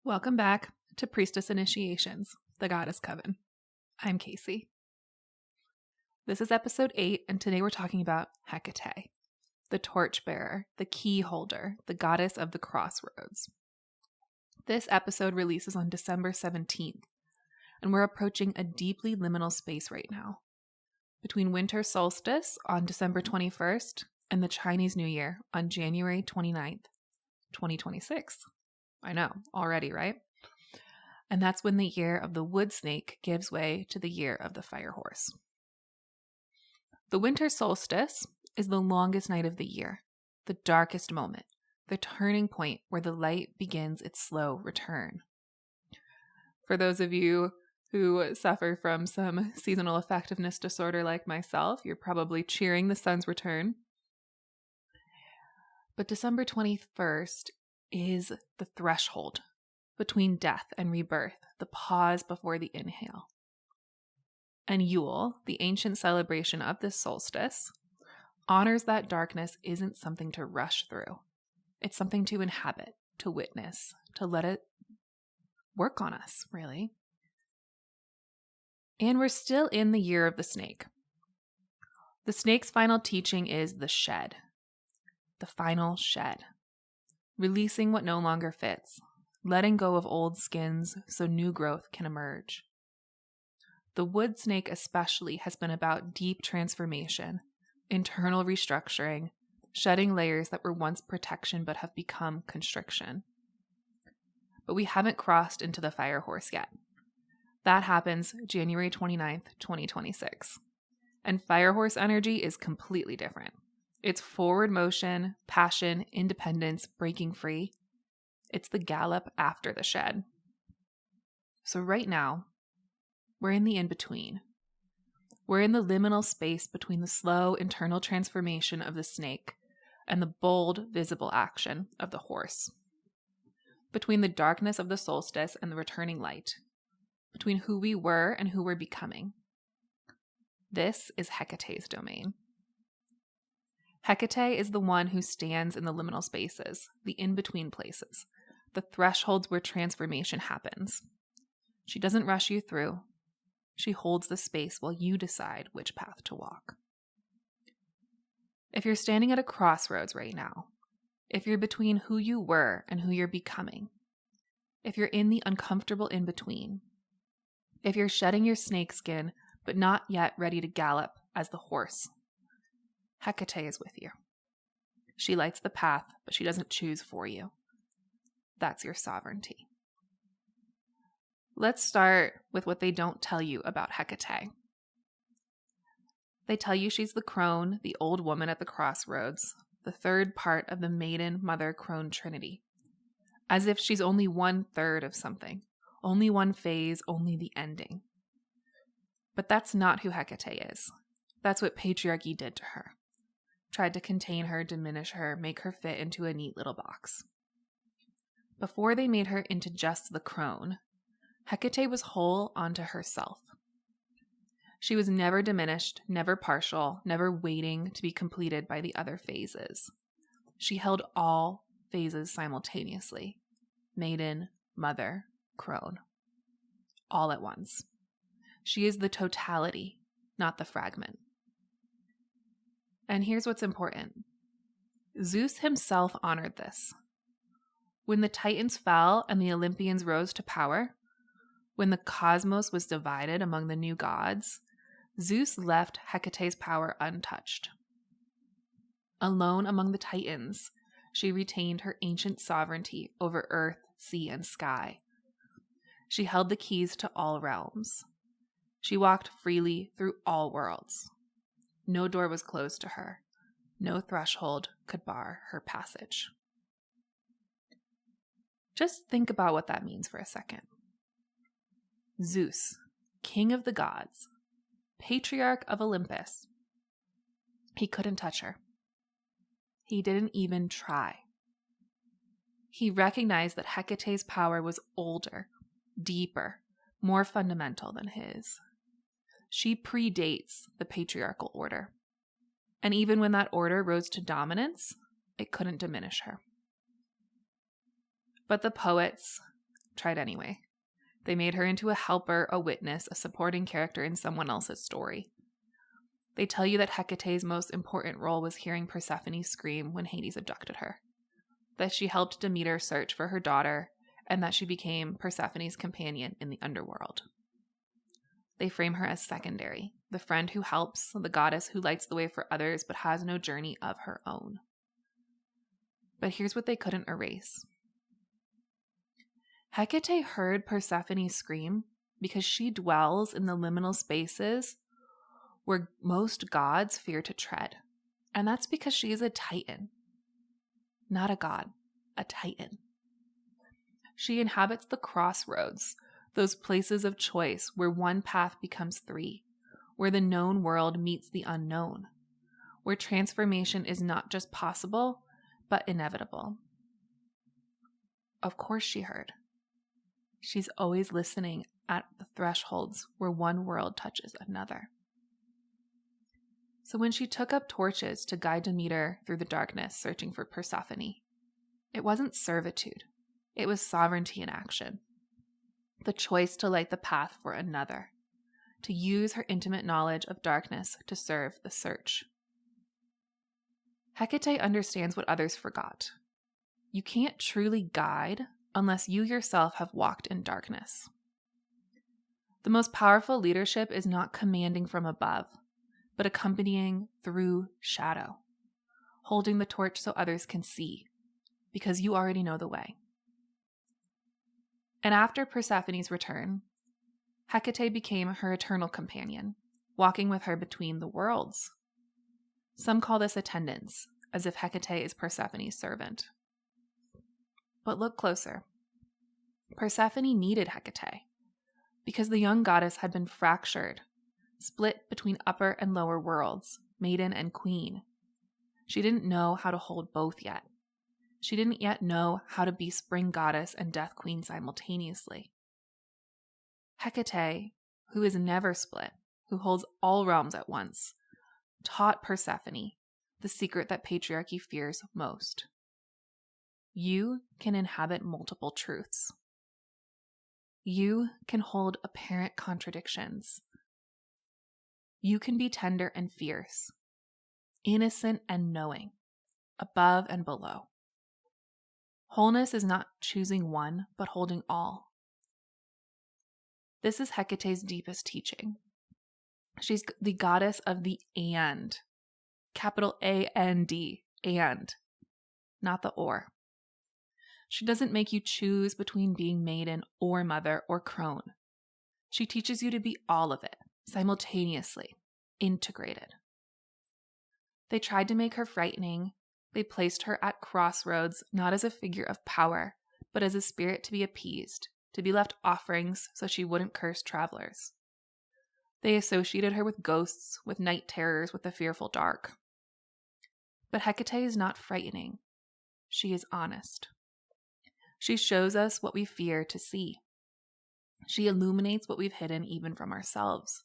Welcome back to Priestess Initiations, the Goddess Coven. I'm Casey. This is episode 8, and today we're talking about Hecate, the torchbearer, the key holder, the goddess of the Crossroads. This episode releases on December 17th, and we're approaching a deeply liminal space right now, between Winter Solstice on December 21st and the Chinese New Year on January 29th, 2026. I know, already, right? And that's when the year of the wood snake gives way to the year of the fire horse. The winter solstice is the longest night of the year, the darkest moment, the turning point where the light begins its slow return. For those of you who suffer from some seasonal effectiveness disorder like myself, you're probably cheering the sun's return. But December 21st is the threshold between death and rebirth, the pause before the inhale. And Yule, the ancient celebration of this solstice, honors that darkness isn't something to rush through. It's something to inhabit, to witness, to let it work on us, really. And we're still in the year of the snake. The snake's final teaching is the shed, the final shed. Releasing what no longer fits, letting go of old skins so new growth can emerge. The wood snake especially has been about deep transformation, internal restructuring, shedding layers that were once protection but have become constriction. But we haven't crossed into the fire horse yet. That happens January 29th, 2026. And fire horse energy is completely different. It's forward motion, passion, independence, breaking free. It's the gallop after the shed. So right now, we're in the in-between. We're in the liminal space between the slow internal transformation of the snake and the bold, visible action of the horse. Between the darkness of the solstice and the returning light. Between who we were and who we're becoming. This is Hecate's domain. Hecate is the one who stands in the liminal spaces, the in-between places, the thresholds where transformation happens. She doesn't rush you through. She holds the space while you decide which path to walk. If you're standing at a crossroads right now, if you're between who you were and who you're becoming, if you're in the uncomfortable in-between, if you're shedding your snakeskin but not yet ready to gallop as the horse, Hecate is with you. She lights the path, but she doesn't choose for you. That's your sovereignty. Let's start with what they don't tell you about Hecate. They tell you she's the crone, the old woman at the crossroads, the third part of the maiden mother crone trinity. As if she's only 1/3 of something, only one phase, only the ending. But that's not who Hecate is. That's what patriarchy did to her. Tried to contain her, diminish her, make her fit into a neat little box. Before they made her into just the crone, Hecate was whole onto herself. She was never diminished, never partial, never waiting to be completed by the other phases. She held all phases simultaneously. Maiden, mother, crone. All at once. She is the totality, not the fragment. And here's what's important. Zeus himself honored this. When the Titans fell and the Olympians rose to power, when the cosmos was divided among the new gods, Zeus left Hecate's power untouched. Alone among the Titans, she retained her ancient sovereignty over earth, sea, and sky. She held the keys to all realms. She walked freely through all worlds. No door was closed to her. No threshold could bar her passage. Just think about what that means for a second. Zeus, king of the gods, patriarch of Olympus. He couldn't touch her. He didn't even try. He recognized that Hecate's power was older, deeper, more fundamental than his. She predates the patriarchal order. And even when that order rose to dominance, it couldn't diminish her. But the poets tried anyway. They made her into a helper, a witness, a supporting character in someone else's story. They tell you that Hecate's most important role was hearing Persephone scream when Hades abducted her, that she helped Demeter search for her daughter, and that she became Persephone's companion in the underworld. They frame her as secondary, the friend who helps, the goddess who lights the way for others but has no journey of her own. But here's what they couldn't erase. Hecate heard Persephone scream because she dwells in the liminal spaces where most gods fear to tread. And that's because she is a titan. Not a god, a titan. She inhabits the crossroads, those places of choice where one path becomes three, where the known world meets the unknown, where transformation is not just possible, but inevitable. Of course she heard. She's always listening at the thresholds where one world touches another. So when she took up torches to guide Demeter through the darkness searching for Persephone, it wasn't servitude. It was sovereignty in action. The choice to light the path for another, to use her intimate knowledge of darkness to serve the search. Hecate understands what others forgot. You can't truly guide unless you yourself have walked in darkness. The most powerful leadership is not commanding from above, but accompanying through shadow, holding the torch so others can see, because you already know the way. And after Persephone's return, Hecate became her eternal companion, walking with her between the worlds. Some call this attendance, as if Hecate is Persephone's servant. But look closer. Persephone needed Hecate, because the young goddess had been fractured, split between upper and lower worlds, maiden and queen. She didn't know how to hold both yet. She didn't yet know how to be spring goddess and death queen simultaneously. Hecate, who is never split, who holds all realms at once, taught Persephone the secret that patriarchy fears most. You can inhabit multiple truths. You can hold apparent contradictions. You can be tender and fierce, innocent and knowing, above and below. Wholeness is not choosing one, but holding all. This is Hecate's deepest teaching. She's the goddess of the and, capital A-N-D, and, not the or. She doesn't make you choose between being maiden or mother or crone. She teaches you to be all of it, simultaneously, integrated. They tried to make her frightening. They placed her at crossroads, not as a figure of power, but as a spirit to be appeased, to be left offerings so she wouldn't curse travelers. They associated her with ghosts, with night terrors, with the fearful dark. But Hecate is not frightening. She is honest. She shows us what we fear to see. She illuminates what we've hidden even from ourselves.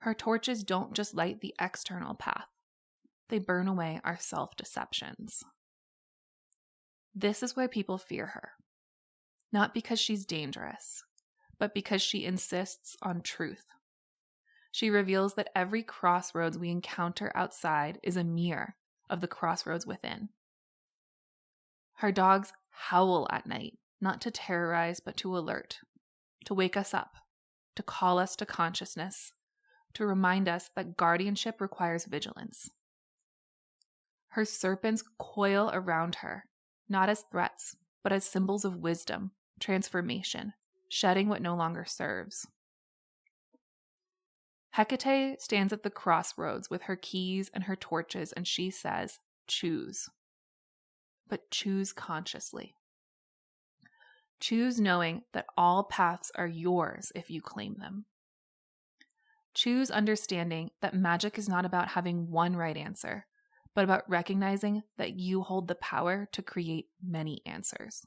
Her torches don't just light the external path. They burn away our self-deceptions. This is why people fear her. Not because she's dangerous, but because she insists on truth. She reveals that every crossroads we encounter outside is a mirror of the crossroads within. Her dogs howl at night, not to terrorize, but to alert, to wake us up, to call us to consciousness, to remind us that guardianship requires vigilance. Her serpents coil around her, not as threats, but as symbols of wisdom, transformation, shedding what no longer serves. Hecate stands at the crossroads with her keys and her torches, and she says, choose. But choose consciously. Choose knowing that all paths are yours if you claim them. Choose understanding that magic is not about having one right answer, but about recognizing that you hold the power to create many answers.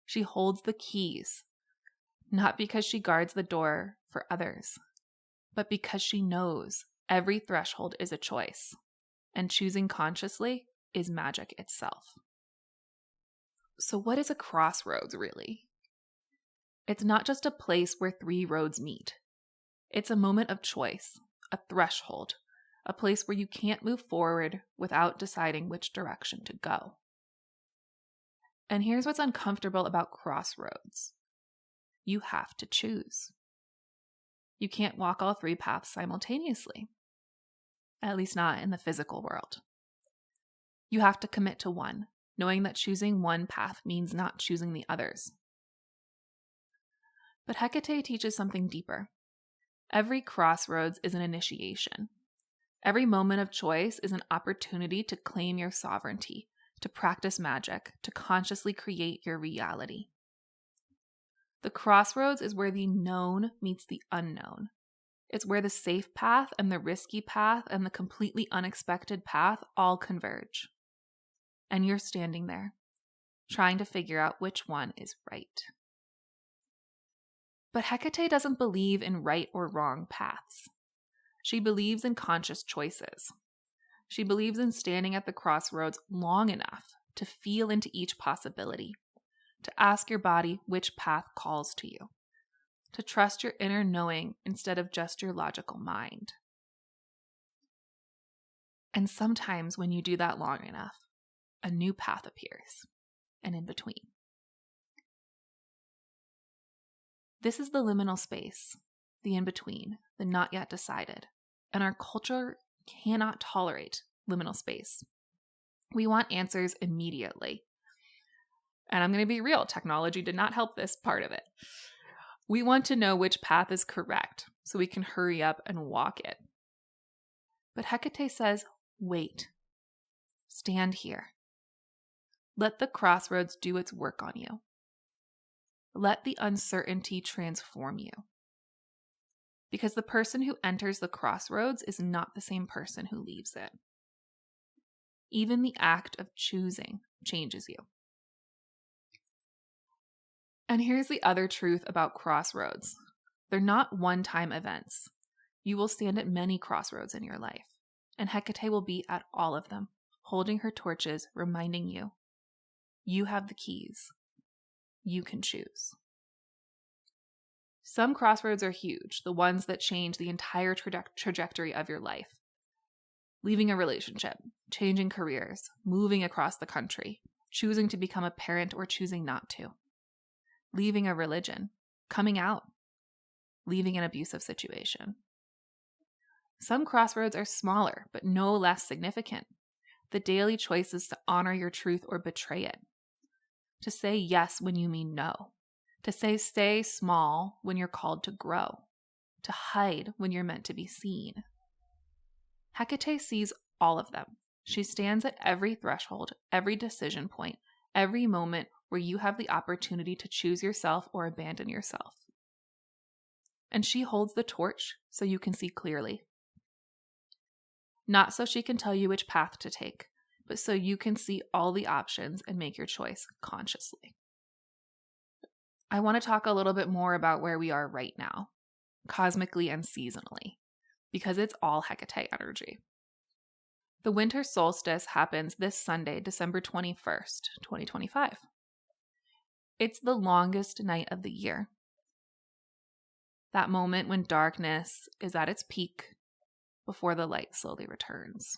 She holds the keys, not because she guards the door for others, but because she knows every threshold is a choice, and choosing consciously is magic itself. So what is a crossroads really? It's not just a place where three roads meet. It's a moment of choice, a threshold, a place where you can't move forward without deciding which direction to go. And here's what's uncomfortable about crossroads. You have to choose. You can't walk all three paths simultaneously, at least not in the physical world. You have to commit to one, knowing that choosing one path means not choosing the others. But Hecate teaches something deeper. Every crossroads is an initiation. Every moment of choice is an opportunity to claim your sovereignty, to practice magic, to consciously create your reality. The crossroads is where the known meets the unknown. It's where the safe path and the risky path and the completely unexpected path all converge. And you're standing there, trying to figure out which one is right. But Hecate doesn't believe in right or wrong paths. She believes in conscious choices. She believes in standing at the crossroads long enough to feel into each possibility, to ask your body which path calls to you, to trust your inner knowing instead of just your logical mind. And sometimes when you do that long enough, a new path appears, and in between. This is the liminal space, the in-between, the not yet decided. And our culture cannot tolerate liminal space. We want answers immediately. And I'm going to be real, technology did not help this part of it. We want to know which path is correct so we can hurry up and walk it. But Hecate says, wait, stand here. Let the crossroads do its work on you. Let the uncertainty transform you. Because the person who enters the crossroads is not the same person who leaves it. Even the act of choosing changes you. And here's the other truth about crossroads. They're not one-time events. You will stand at many crossroads in your life, and Hecate will be at all of them, holding her torches, reminding you, you have the keys. You can choose. Some crossroads are huge, the ones that change the entire trajectory of your life. Leaving a relationship, changing careers, moving across the country, choosing to become a parent or choosing not to. Leaving a religion, coming out, leaving an abusive situation. Some crossroads are smaller, but no less significant. The daily choices to honor your truth or betray it. To say yes when you mean no. To say stay small when you're called to grow. To hide when you're meant to be seen. Hecate sees all of them. She stands at every threshold, every decision point, every moment where you have the opportunity to choose yourself or abandon yourself. And she holds the torch so you can see clearly. Not so she can tell you which path to take, but so you can see all the options and make your choice consciously. I want to talk a little bit more about where we are right now, cosmically and seasonally, because it's all Hecate energy. The Winter Solstice happens this Sunday, December 21st, 2025. It's the longest night of the year. That moment when darkness is at its peak before the light slowly returns.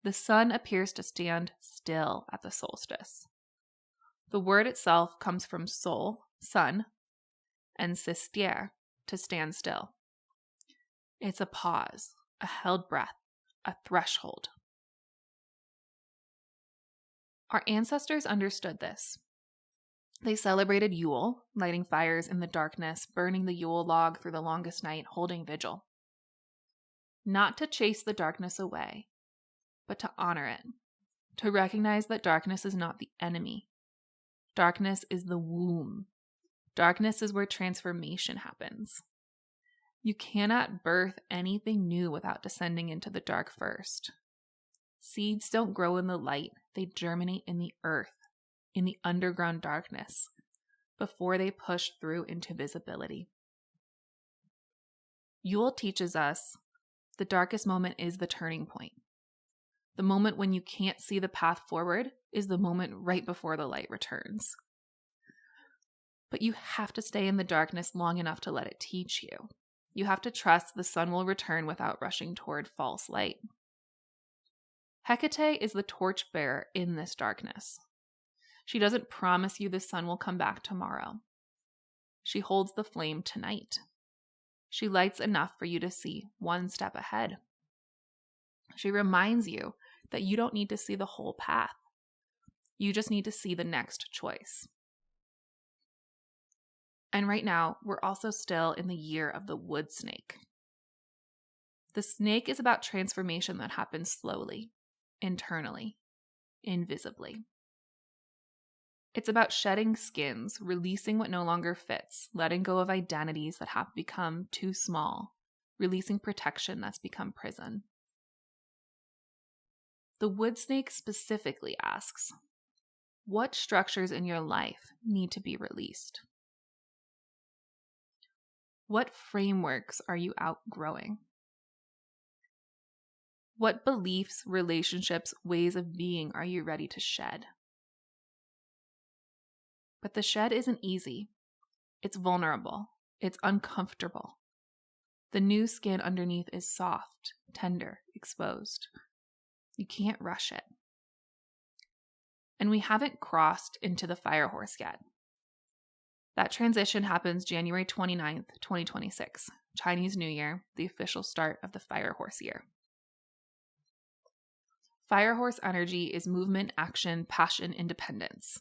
The sun appears to stand still at the solstice. The word itself comes from sol, sun, and sistiere, to stand still. It's a pause, a held breath, a threshold. Our ancestors understood this. They celebrated Yule, lighting fires in the darkness, burning the Yule log through the longest night, holding vigil. Not to chase the darkness away, but to honor it, to recognize that darkness is not the enemy. Darkness is the womb. Darkness is where transformation happens. You cannot birth anything new without descending into the dark first. Seeds don't grow in the light, they germinate in the earth, in the underground darkness, before they push through into visibility. Yule teaches us the darkest moment is the turning point. The moment when you can't see the path forward is the moment right before the light returns. But you have to stay in the darkness long enough to let it teach you. You have to trust the sun will return without rushing toward false light. Hecate is the torchbearer in this darkness. She doesn't promise you the sun will come back tomorrow. She holds the flame tonight. She lights enough for you to see one step ahead. She reminds you that you don't need to see the whole path. You just need to see the next choice. And right now, we're also still in the year of the wood snake. The snake is about transformation that happens slowly, internally, invisibly. It's about shedding skins, releasing what no longer fits, letting go of identities that have become too small, releasing protection that's become prison. The wood snake specifically asks, what structures in your life need to be released? What frameworks are you outgrowing? What beliefs, relationships, ways of being are you ready to shed? But the shed isn't easy. It's vulnerable. It's uncomfortable. The new skin underneath is soft, tender, exposed. You can't rush it. And we haven't crossed into the fire horse yet. That transition happens January 29th, 2026, Chinese New Year, the official start of the fire horse year. Fire horse energy is movement, action, passion, independence.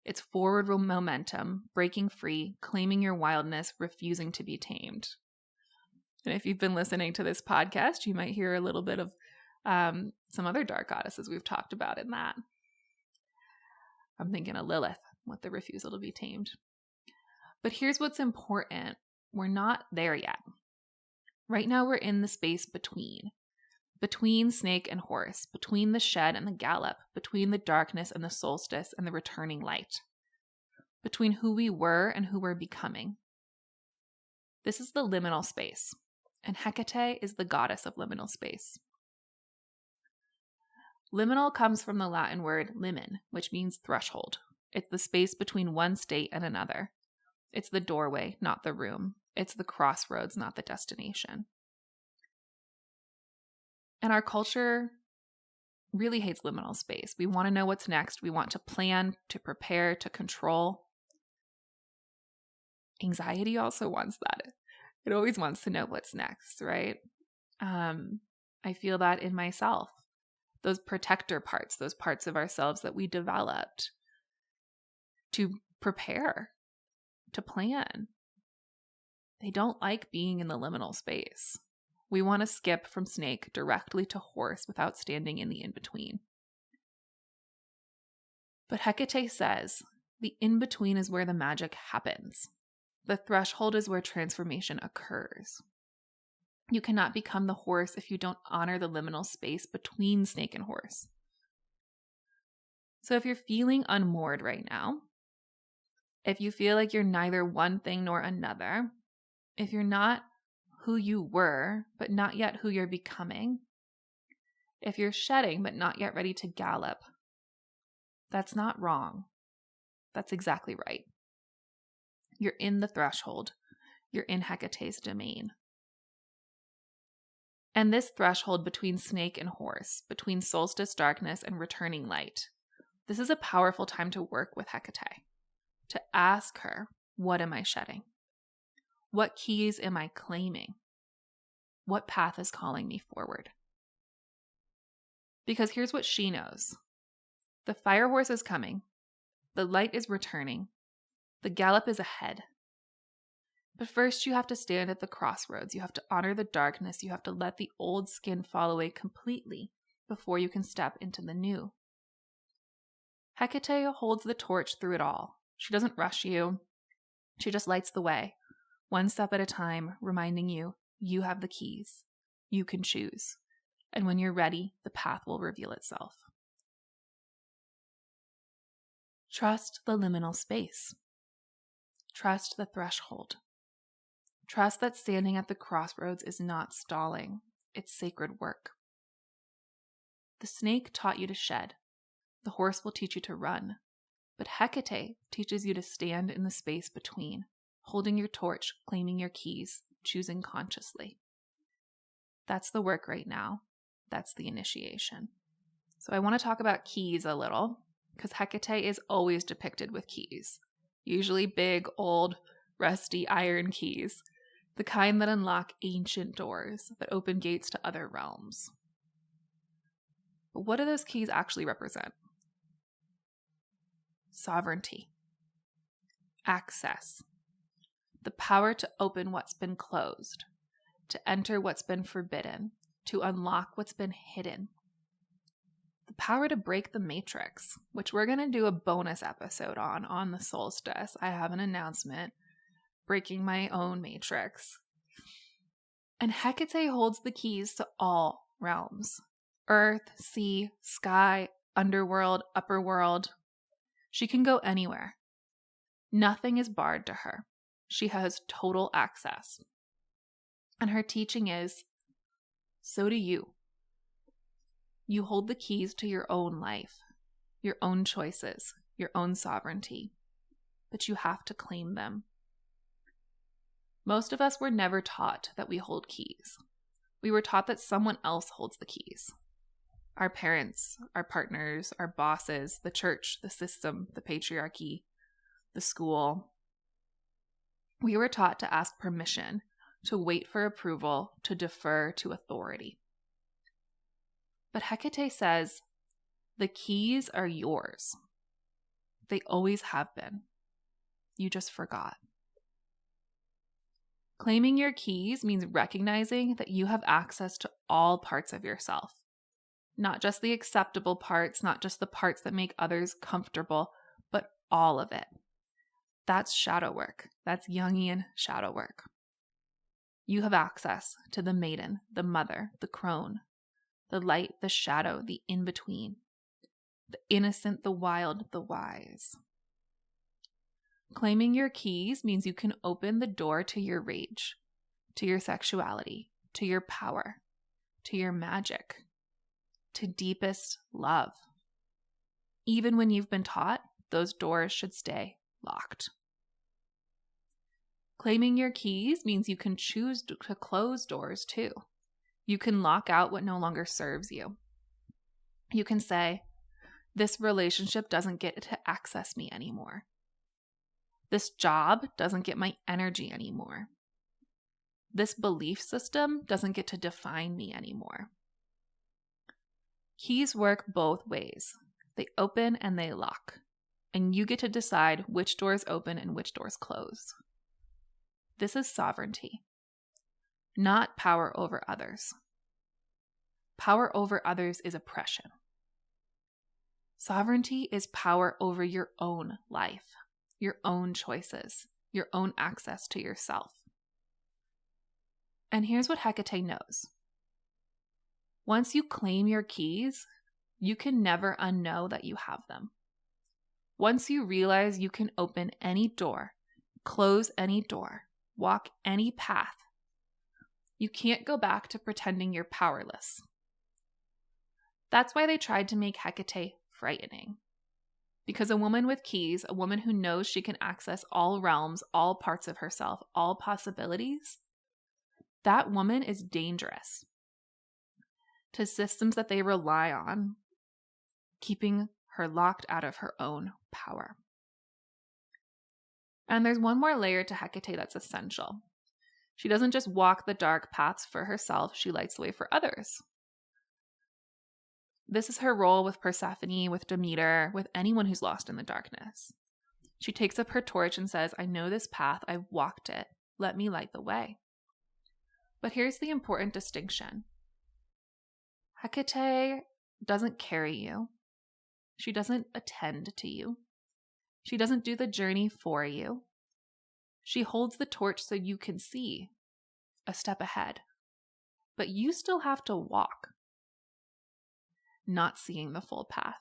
It's forward momentum, breaking free, claiming your wildness, refusing to be tamed. And if you've been listening to this podcast, you might hear a little bit of some other dark goddesses we've talked about in that. I'm thinking of Lilith with the refusal to be tamed. But here's what's important. We're not there yet. Right now we're in the space between snake and horse, between the shed and the gallop, between the darkness and the solstice and the returning light, between who we were and who we're becoming. This is the liminal space, and Hecate is the goddess of liminal space. Liminal comes from the Latin word limen, which means threshold. It's the space between one state and another. It's the doorway, not the room. It's the crossroads, not the destination. And our culture really hates liminal space. We want to know what's next. We want to plan, to prepare, to control. Anxiety also wants that. It always wants to know what's next, right? I feel that in myself. Those protector parts, those parts of ourselves that we developed to prepare, to plan. They don't like being in the liminal space. We want to skip from snake directly to horse without standing in the in-between. But Hecate says the in-between is where the magic happens. The threshold is where transformation occurs. You cannot become the horse if you don't honor the liminal space between snake and horse. So if you're feeling unmoored right now, if you feel like you're neither one thing nor another, if you're not who you were, but not yet who you're becoming, if you're shedding but not yet ready to gallop, that's not wrong. That's exactly right. You're in the threshold. You're in Hecate's domain. And this threshold between snake and horse, between solstice darkness and returning light, this is a powerful time to work with Hecate, to ask her, what am I shedding? What keys am I claiming? What path is calling me forward? Because here's what she knows. The fire horse is coming. The light is returning. The gallop is ahead. But first you have to stand at the crossroads. You have to honor the darkness. You have to let the old skin fall away completely before you can step into the new. Hecate holds the torch through it all. She doesn't rush you. She just lights the way, one step at a time, reminding you, you have the keys. You can choose. And when you're ready, the path will reveal itself. Trust the liminal space. Trust the threshold. Trust that standing at the crossroads is not stalling. It's sacred work. The snake taught you to shed. The horse will teach you to run. But Hecate teaches you to stand in the space between, holding your torch, claiming your keys, choosing consciously. That's the work right now. That's the initiation. So I want to talk about keys a little, because Hecate is always depicted with keys. Usually big, old, rusty iron keys. The kind that unlock ancient doors that open gates to other realms. But what do those keys actually represent? Sovereignty, access, the power to open what's been closed, to enter what's been forbidden, to unlock what's been hidden. The power to break the matrix, which we're going to do a bonus episode on the solstice. I have an announcement, breaking my own matrix. And Hecate holds the keys to all realms: earth, sea, sky, underworld, upper world. She can go anywhere. Nothing is barred to her. She has total access. And her teaching is, so do you. You hold the keys to your own life, your own choices, your own sovereignty, but you have to claim them. Most of us were never taught that we hold keys. We were taught that someone else holds the keys. Our parents, our partners, our bosses, the church, the system, the patriarchy, the school. We were taught to ask permission, to wait for approval, to defer to authority. But Hecate says, the keys are yours. They always have been. You just forgot. Claiming your keys means recognizing that you have access to all parts of yourself. Not just the acceptable parts, not just the parts that make others comfortable, but all of it. That's shadow work. That's Jungian shadow work. You have access to the maiden, the mother, the crone, the light, the shadow, the in-between, the innocent, the wild, the wise. Claiming your keys means you can open the door to your rage, to your sexuality, to your power, to your magic, to deepest love. Even when you've been taught, those doors should stay locked. Claiming your keys means you can choose to close doors too. You can lock out what no longer serves you. You can say, this relationship doesn't get to access me anymore. This job doesn't get my energy anymore. This belief system doesn't get to define me anymore. Keys work both ways. They open and they lock. And you get to decide which doors open and which doors close. This is sovereignty, not power over others. Power over others is oppression. Sovereignty is power over your own life, your own choices, your own access to yourself. And here's what Hecate knows. Once you claim your keys, you can never unknow that you have them. Once you realize you can open any door, close any door, walk any path, you can't go back to pretending you're powerless. That's why they tried to make Hecate frightening. Because a woman with keys, a woman who knows she can access all realms, all parts of herself, all possibilities, that woman is dangerous to systems that they rely on, keeping her locked out of her own power. And there's one more layer to Hecate that's essential. She doesn't just walk the dark paths for herself, she lights the way for others. This is her role with Persephone, with Demeter, with anyone who's lost in the darkness. She takes up her torch and says, I know this path, I've walked it, let me light the way. But here's the important distinction. Hecate doesn't carry you. She doesn't attend to you. She doesn't do the journey for you. She holds the torch so you can see a step ahead. But you still have to walk, not seeing the full path.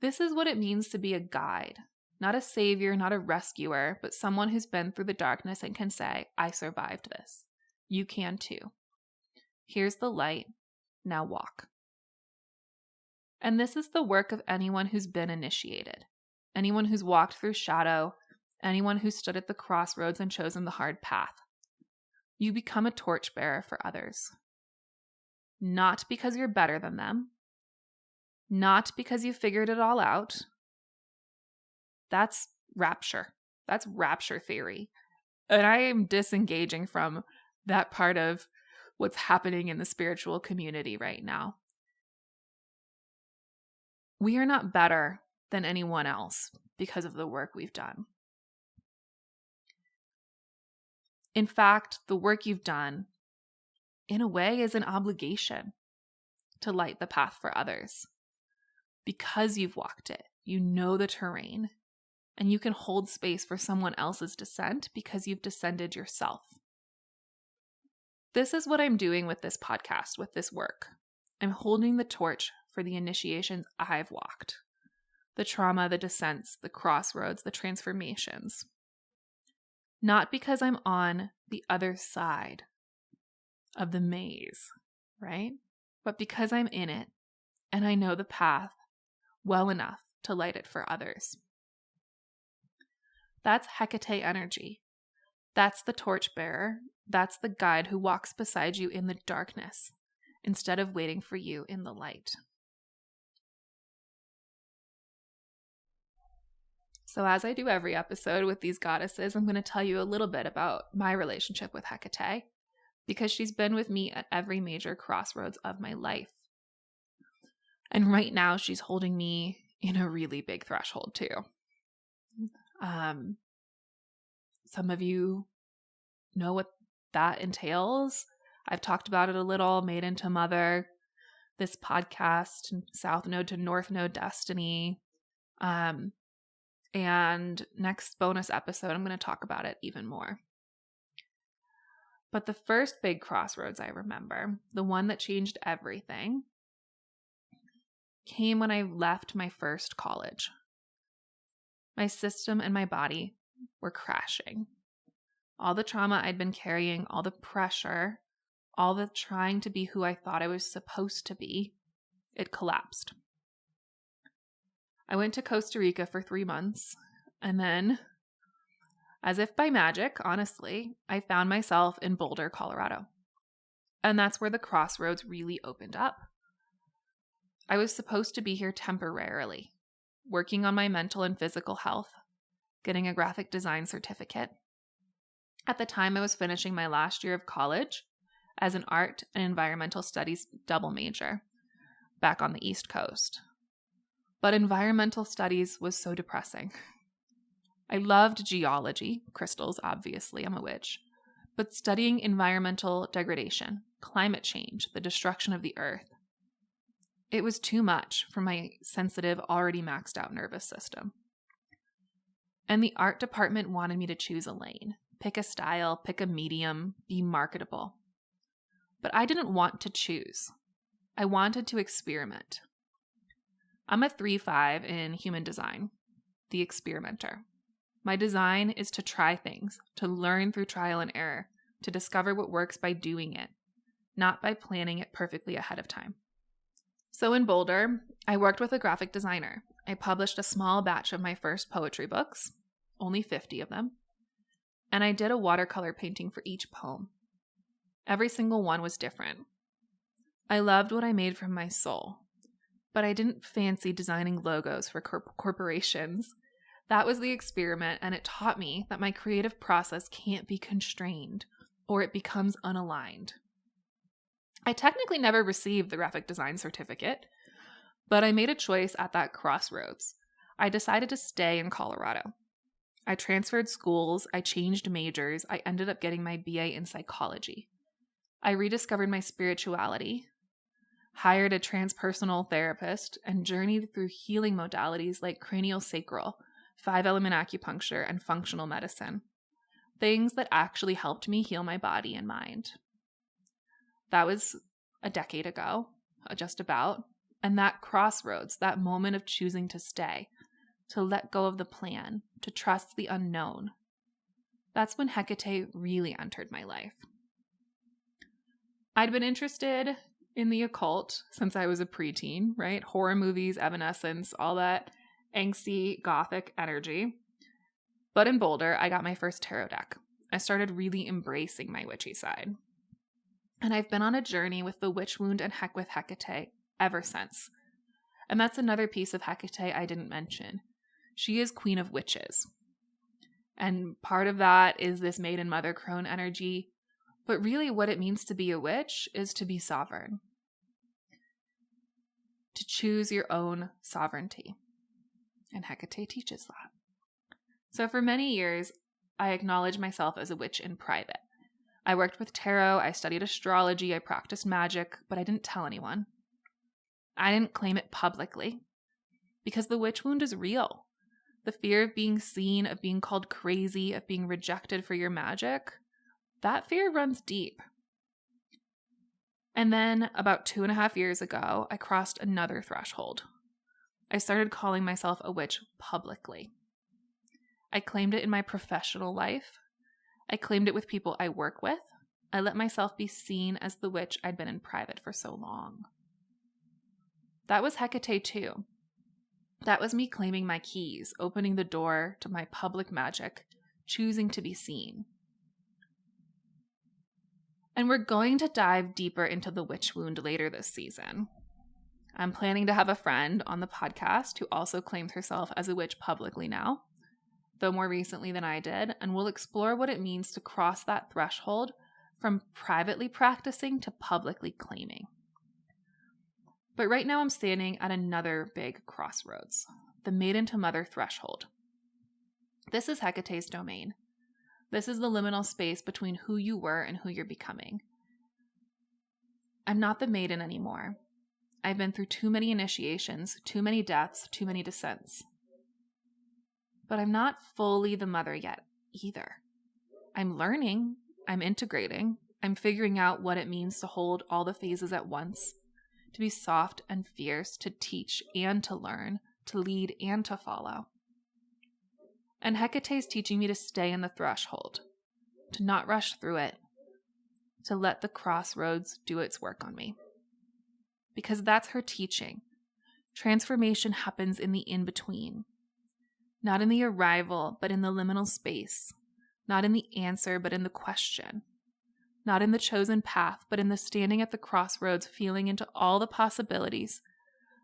This is what it means to be a guide, not a savior, not a rescuer, but someone who's been through the darkness and can say, I survived this. You can too. Here's the light. Now walk. And this is the work of anyone who's been initiated, anyone who's walked through shadow, anyone who stood at the crossroads and chosen the hard path. You become a torchbearer for others. Not because you're better than them, not because you figured it all out. That's rapture. That's rapture theory. And I am disengaging from that part of what's happening in the spiritual community right now. We are not better than anyone else because of the work we've done. In fact, the work you've done, in a way, is an obligation to light the path for others. Because you've walked it, you know the terrain, and you can hold space for someone else's descent because you've descended yourself. This is what I'm doing with this podcast, with this work. I'm holding the torch for the initiations I've walked. The trauma, the descents, the crossroads, the transformations. Not because I'm on the other side of the maze, right? But because I'm in it and I know the path well enough to light it for others. That's Hecate energy. That's the torchbearer. That's the guide who walks beside you in the darkness instead of waiting for you in the light. So as I do every episode with these goddesses, I'm going to tell you a little bit about my relationship with Hecate, because she's been with me at every major crossroads of my life. And right now she's holding me in a really big threshold too. Some of you know what that entails. I've talked about it a little, Maiden to Mother, this podcast, South Node to North Node Destiny. And next bonus episode, I'm going to talk about it even more. But the first big crossroads I remember, the one that changed everything, came when I left my first college. My system and my body were crashing. All the trauma I'd been carrying, all the pressure, all the trying to be who I thought I was supposed to be, it collapsed. I went to Costa Rica for 3 months, and then, as if by magic, honestly, I found myself in Boulder, Colorado. And that's where the crossroads really opened up. I was supposed to be here temporarily, working on my mental and physical health, getting a graphic design certificate. At the time, I was finishing my last year of college as an art and environmental studies double major back on the East Coast. But environmental studies was so depressing. I loved geology, crystals, obviously, I'm a witch, but studying environmental degradation, climate change, the destruction of the earth, it was too much for my sensitive, already maxed out nervous system. And the art department wanted me to choose a lane, pick a style, pick a medium, be marketable. But I didn't want to choose. I wanted to experiment. I'm a 3-5 in human design, the experimenter. My design is to try things, to learn through trial and error, to discover what works by doing it, not by planning it perfectly ahead of time. So in Boulder, I worked with a graphic designer. I published a small batch of my first poetry books, only 50 of them, and I did a watercolor painting for each poem. Every single one was different. I loved what I made from my soul, but I didn't fancy designing logos for corporations. That was the experiment, and it taught me that my creative process can't be constrained, or it becomes unaligned. I technically never received the graphic design certificate, but I made a choice at that crossroads. I decided to stay in Colorado. I transferred schools, I changed majors, I ended up getting my BA in psychology. I rediscovered my spirituality, hired a transpersonal therapist, and journeyed through healing modalities like craniosacral, 5-element acupuncture, and functional medicine. Things that actually helped me heal my body and mind. That was a decade ago, just about. And that crossroads, that moment of choosing to stay, to let go of the plan, to trust the unknown, that's when Hecate really entered my life. I'd been interested in the occult since I was a preteen, right? Horror movies, Evanescence, all that angsty gothic energy. But in Boulder, I got my first tarot deck. I started really embracing my witchy side. And I've been on a journey with the witch wound and with Hecate ever since. And that's another piece of Hecate I didn't mention. She is queen of witches. And part of that is this maiden mother crone energy. But really what it means to be a witch is to be sovereign. To choose your own sovereignty. And Hecate teaches that. So for many years, I acknowledged myself as a witch in private. I worked with tarot, I studied astrology, I practiced magic, but I didn't tell anyone. I didn't claim it publicly. Because the witch wound is real. The fear of being seen, of being called crazy, of being rejected for your magic, that fear runs deep. And then about 2.5 years ago, I crossed another threshold. I started calling myself a witch publicly. I claimed it in my professional life. I claimed it with people I work with. I let myself be seen as the witch I'd been in private for so long. That was Hecate too. That was me claiming my keys, opening the door to my public magic, choosing to be seen. And we're going to dive deeper into the witch wound later this season. I'm planning to have a friend on the podcast who also claims herself as a witch publicly now, though more recently than I did, and we'll explore what it means to cross that threshold from privately practicing to publicly claiming. But right now I'm standing at another big crossroads, the maiden to mother threshold. This is Hecate's domain. This is the liminal space between who you were and who you're becoming. I'm not the maiden anymore. I've been through too many initiations, too many deaths, too many descents. But I'm not fully the mother yet either. I'm learning, I'm integrating, I'm figuring out what it means to hold all the phases at once, to be soft and fierce, to teach and to learn, to lead and to follow. And Hecate is teaching me to stay in the threshold, to not rush through it, to let the crossroads do its work on me. Because that's her teaching. Transformation happens in the in-between. Not in the arrival, but in the liminal space. Not in the answer, but in the question. Not in the chosen path, but in the standing at the crossroads, feeling into all the possibilities,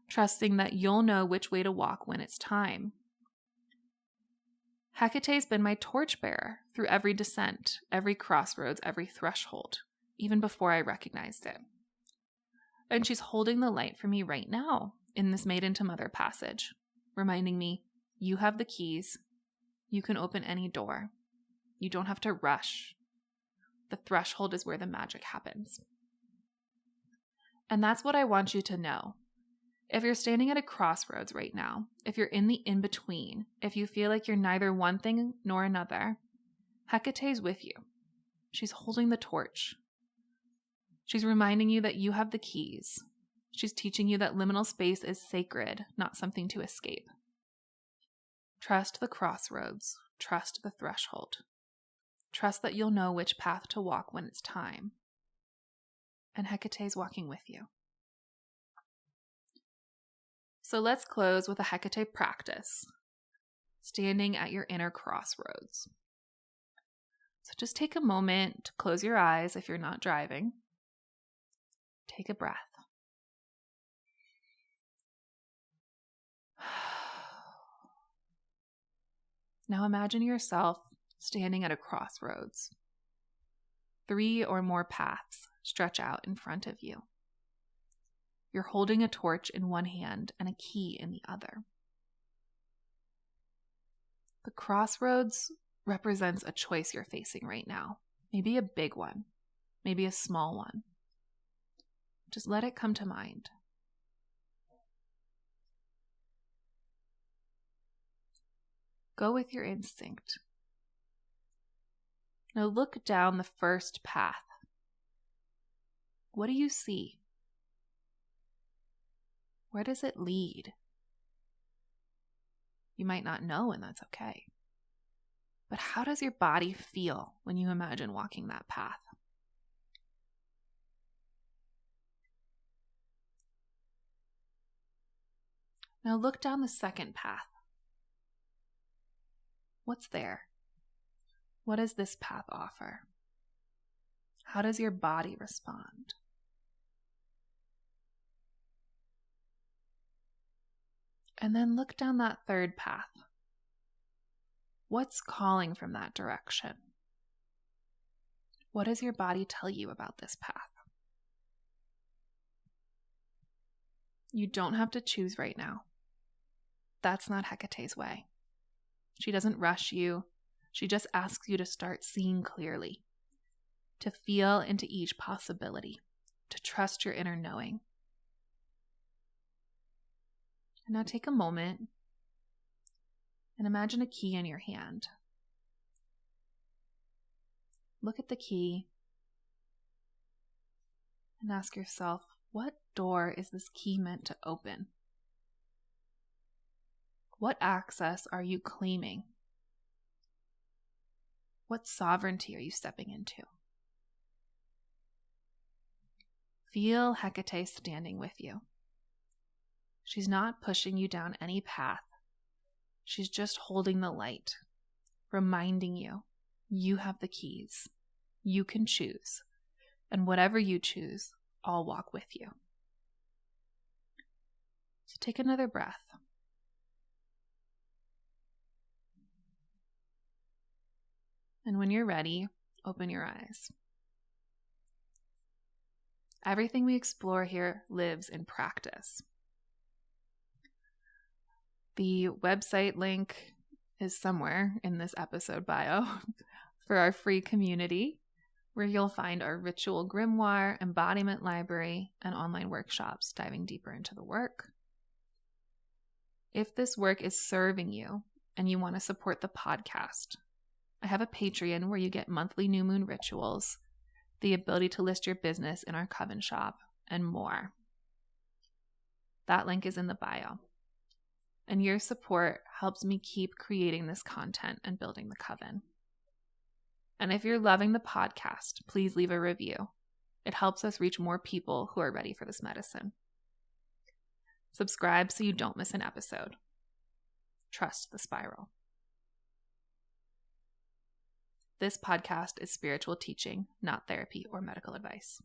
trusting that you'll know which way to walk when it's time. Hecate's been my torchbearer through every descent, every crossroads, every threshold, even before I recognized it. And she's holding the light for me right now in this maiden to mother passage, reminding me, you have the keys. You can open any door. You don't have to rush. The threshold is where the magic happens. And that's what I want you to know. If you're standing at a crossroads right now, if you're in the in-between, if you feel like you're neither one thing nor another, Hecate's with you. She's holding the torch. She's reminding you that you have the keys. She's teaching you that liminal space is sacred, not something to escape. Trust the crossroads. Trust the threshold. Trust that you'll know which path to walk when it's time. And Hecate's walking with you. So let's close with a Hecate practice, standing at your inner crossroads. So just take a moment to close your eyes if you're not driving. Take a breath. Now imagine yourself standing at a crossroads. 3 or more paths stretch out in front of you. You're holding a torch in one hand and a key in the other. The crossroads represents a choice you're facing right now. Maybe a big one, maybe a small one. Just let it come to mind. Go with your instinct. Now look down the first path. What do you see? Where does it lead? You might not know, and that's okay. But how does your body feel when you imagine walking that path? Now look down the second path. What's there? What does this path offer? How does your body respond? And then look down that third path. What's calling from that direction? What does your body tell you about this path? You don't have to choose right now. That's not Hecate's way. She doesn't rush you. She just asks you to start seeing clearly, to feel into each possibility, to trust your inner knowing. And now take a moment and imagine a key in your hand. Look at the key and ask yourself, what door is this key meant to open? What access are you claiming? What sovereignty are you stepping into? Feel Hecate standing with you. She's not pushing you down any path. She's just holding the light, reminding you, you have the keys. You can choose. And whatever you choose, I'll walk with you. So take another breath. And when you're ready, open your eyes. Everything we explore here lives in practice. The website link is somewhere in this episode bio for our free community, where you'll find our ritual grimoire, embodiment library, and online workshops diving deeper into the work. If this work is serving you and you want to support the podcast, I have a Patreon where you get monthly new moon rituals, the ability to list your business in our Coven shop, and more. That link is in the bio. And your support helps me keep creating this content and building the Coven. And if you're loving the podcast, please leave a review. It helps us reach more people who are ready for this medicine. Subscribe so you don't miss an episode. Trust the spiral. This podcast is spiritual teaching, not therapy or medical advice.